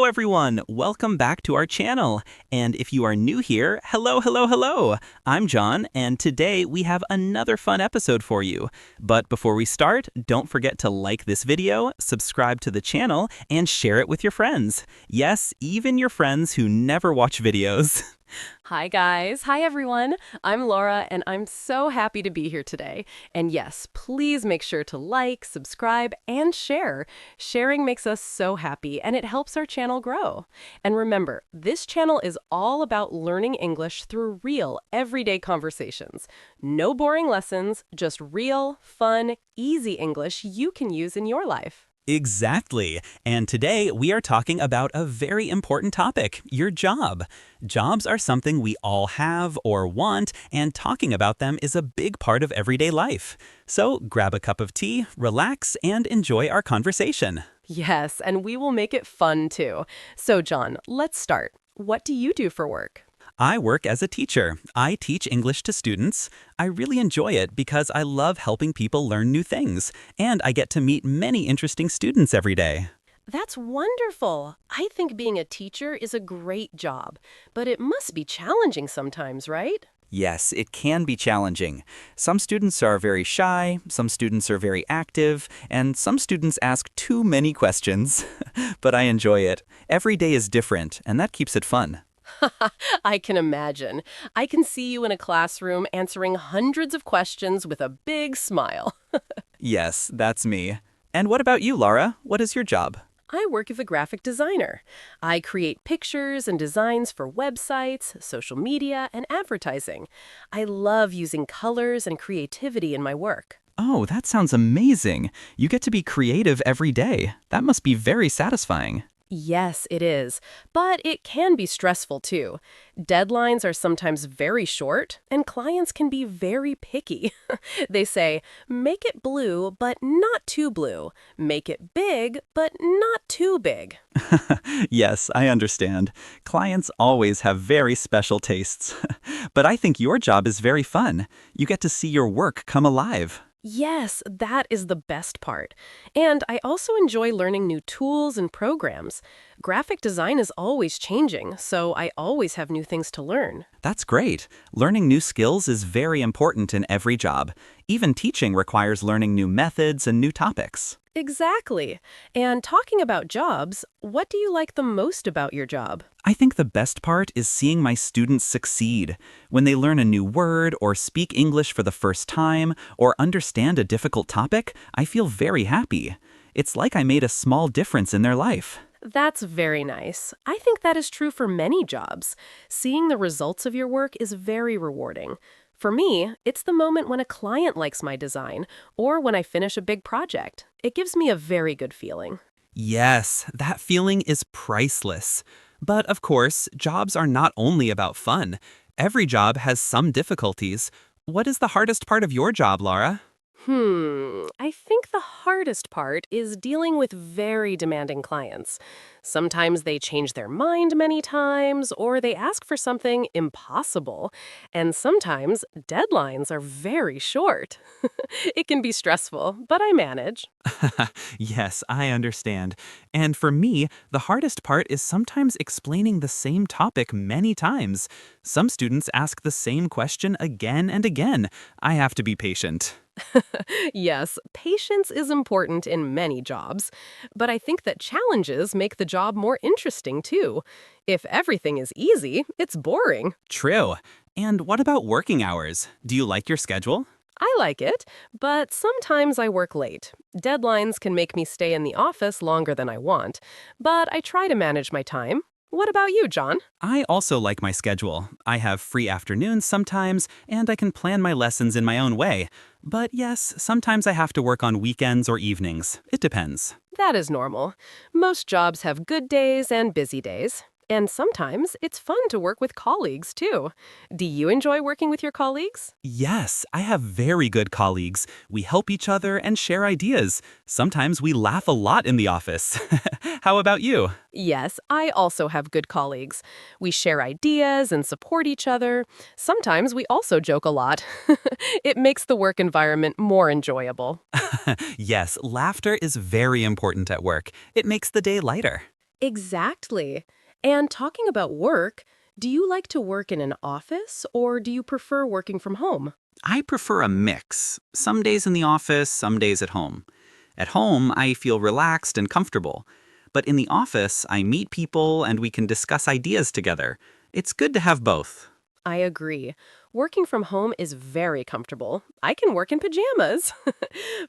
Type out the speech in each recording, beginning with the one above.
everyone! Welcome back to our channel. And if you are new here, hello, hello, hello! I'm John, and today we have another fun episode for you. But before we start, don't forget to like this video, subscribe to the channel, and share it with your friends. Yes, even your friends who never watch videos. Hi guys, hi everyone. I'm Laura and I'm so happy to be here today. And yes, please make sure to like, subscribe, and share. Sharing makes us so happy and it helps our channel grow. And remember, this channel is all about learning English through real, everyday conversations. No boring lessons, just real, fun, easy English you can use in your life. Exactly. And today we are talking about a very important topic, your job. Jobs are something we all have or want, and talking about them is a big part of everyday life. So grab a cup of tea, relax, and enjoy our conversation. Yes, and we will make it fun too. So John, let's start. What do you do for work? I work as a teacher. I teach English to students. I really enjoy it because I love helping people learn new things, and I get to meet many interesting students every day. That's wonderful. I think being a teacher is a great job, but it must be challenging sometimes, right? Yes, it can be challenging. Some students are very shy, some students are very active, and some students ask too many questions. But I enjoy it. Every day is different, and that keeps it fun. I can imagine. I can see you in a classroom answering hundreds of questions with a big smile. Yes, that's me. And what about you, Lara? What is your job? I work as a graphic designer. I create pictures and designs for websites, social media, and advertising. I love using colors and creativity in my work. Oh, that sounds amazing. You get to be creative every day. That must be very satisfying. Yes, it is. But it can be stressful too. Deadlines are sometimes very short, and clients can be very picky. They say, make it blue, but not too blue. Make it big, but not too big. Yes, I understand. Clients always have very special tastes. But I think your job is very fun. You get to see your work come alive. Yes, that is the best part. And I also enjoy learning new tools and programs. Graphic design is always changing, so I always have new things to learn. That's great. Learning new skills is very important in every job. Even teaching requires learning new methods and new topics. Exactly. And talking about jobs, what do you like the most about your job? I think the best part is seeing my students succeed. When they learn a new word or speak English for the first time or understand a difficult topic, I feel very happy. It's like I made a small difference in their life. That's very nice. I think that is true for many jobs. Seeing the results of your work is very rewarding. For me, it's the moment when a client likes my design or when I finish a big project. It gives me a very good feeling. Yes, that feeling is priceless. But of course, jobs are not only about fun. Every job has some difficulties. What is the hardest part of your job, Lara? I think the hardest part is dealing with very demanding clients. Sometimes they change their mind many times, or they ask for something impossible. And sometimes deadlines are very short. It can be stressful, but I manage. Yes, I understand. And for me, the hardest part is sometimes explaining the same topic many times. Some students ask the same question again and again. I have to be patient. Yes, patience is important in many jobs, but I think that challenges make the job more interesting too. If everything is easy, it's boring. True. And what about working hours? Do you like your schedule? I like it, but sometimes I work late. Deadlines can make me stay in the office longer than I want, but I try to manage my time. What about you, John? I also like my schedule. I have free afternoons sometimes, and I can plan my lessons in my own way. But yes, sometimes I have to work on weekends or evenings. It depends. That is normal. Most jobs have good days and busy days. And sometimes it's fun to work with colleagues, too. Do you enjoy working with your colleagues? Yes, I have very good colleagues. We help each other and share ideas. Sometimes we laugh a lot in the office. How about you? Yes, I also have good colleagues. We share ideas and support each other. Sometimes we also joke a lot. It makes the work environment more enjoyable. Yes, laughter is very important at work. It makes the day lighter. Exactly. And talking about work, do you like to work in an office or do you prefer working from home? I prefer a mix. Some days in the office, some days at home. At home, I feel relaxed and comfortable. But in the office, I meet people and we can discuss ideas together. It's good to have both. I agree. Working from home is very comfortable. I can work in pajamas.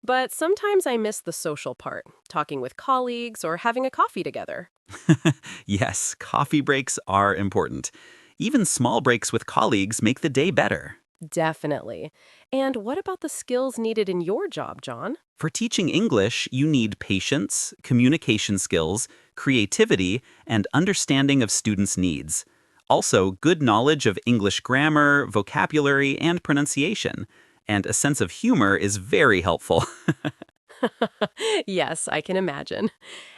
But sometimes I miss the social part, talking with colleagues or having a coffee together. Yes, coffee breaks are important. Even small breaks with colleagues make the day better. Definitely. And what about the skills needed in your job, John? For teaching English, you need patience, communication skills, creativity, and understanding of students' needs. Also, good knowledge of English grammar, vocabulary, and pronunciation. And a sense of humor is very helpful. Yes, I can imagine.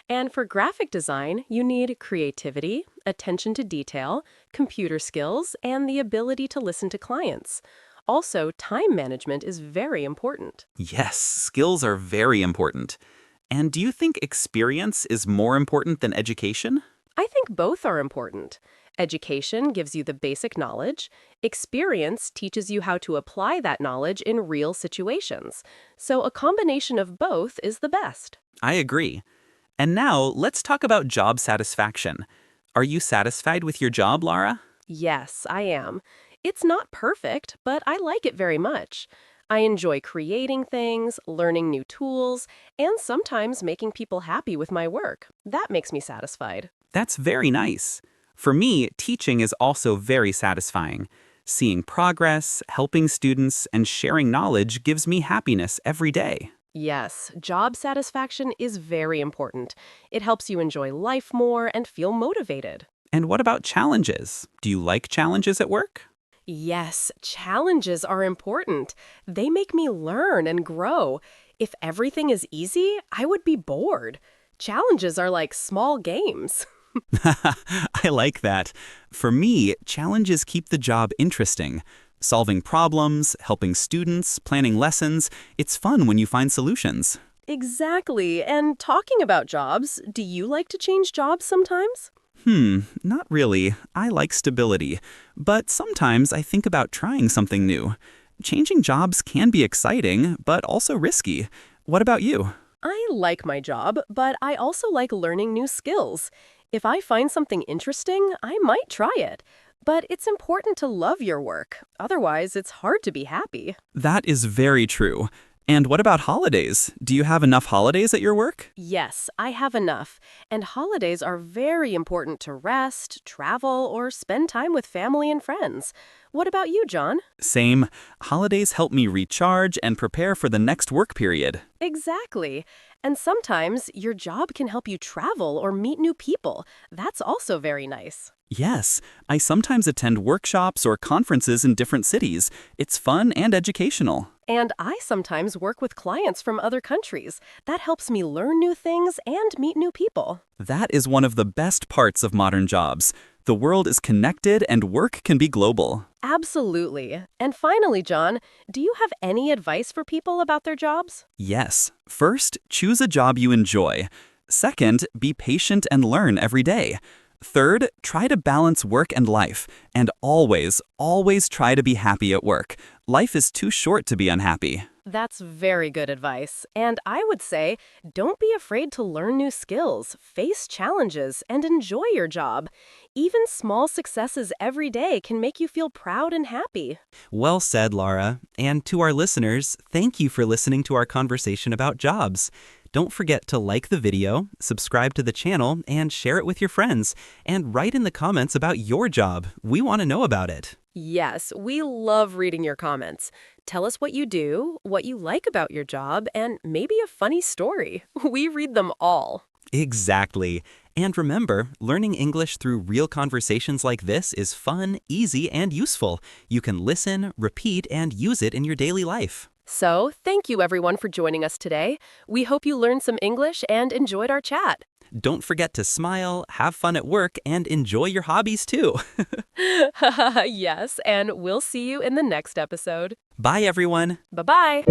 And for graphic design, you need creativity, attention to detail, computer skills, and the ability to listen to clients. Also, time management is very important. Yes, skills are very important. And do you think experience is more important than education? I think both are important. Education gives you the basic knowledge. Experience teaches you how to apply that knowledge in real situations. So a combination of both is the best. I agree. And now, let's talk about job satisfaction. Are you satisfied with your job, Lara? Yes, I am. It's not perfect, but I like it very much. I enjoy creating things, learning new tools, and sometimes making people happy with my work. That makes me satisfied. That's very nice. For me, teaching is also very satisfying. Seeing progress, helping students, and sharing knowledge gives me happiness every day. Yes, job satisfaction is very important. It helps you enjoy life more and feel motivated. And what about challenges? Do you like challenges at work? Yes, challenges are important. They make me learn and grow. If everything is easy, I would be bored. Challenges are like small games. I like that. For me, challenges keep the job interesting. Solving problems, helping students, planning lessons, it's fun when you find solutions. Exactly. And talking about jobs, do you like to change jobs sometimes? Not really. I like stability. But sometimes I think about trying something new. Changing jobs can be exciting, but also risky. What about you? I like my job, but I also like learning new skills. If I find something interesting, I might try it. But it's important to love your work. Otherwise, it's hard to be happy. That is very true. And what about holidays? Do you have enough holidays at your work? Yes, I have enough. And holidays are very important to rest, travel, or spend time with family and friends. What about you, John? Same. Holidays help me recharge and prepare for the next work period. Exactly. And sometimes your job can help you travel or meet new people. That's also very nice. Yes, I sometimes attend workshops or conferences in different cities. It's fun and educational. And I sometimes work with clients from other countries. That helps me learn new things and meet new people. That is one of the best parts of modern jobs. The world is connected and work can be global. Absolutely. And finally, John, do you have any advice for people about their jobs? Yes. First, choose a job you enjoy. Second, be patient and learn every day. Third, try to balance work and life. And always, always try to be happy at work. Life is too short to be unhappy. That's very good advice. And I would say, don't be afraid to learn new skills, face challenges, and enjoy your job. Even small successes every day can make you feel proud and happy. Well said, Lara. And to our listeners, thank you for listening to our conversation about jobs. Don't forget to like the video, subscribe to the channel, and share it with your friends. And write in the comments about your job. We want to know about it. Yes, we love reading your comments. Tell us what you do, what you like about your job, and maybe a funny story. We read them all. Exactly. And remember, learning English through real conversations like this is fun, easy, and useful. You can listen, repeat, and use it in your daily life. So, thank you everyone for joining us today. We hope you learned some English and enjoyed our chat. Don't forget to smile, have fun at work, and enjoy your hobbies too. Yes, and we'll see you in the next episode. Bye, everyone. Bye-bye.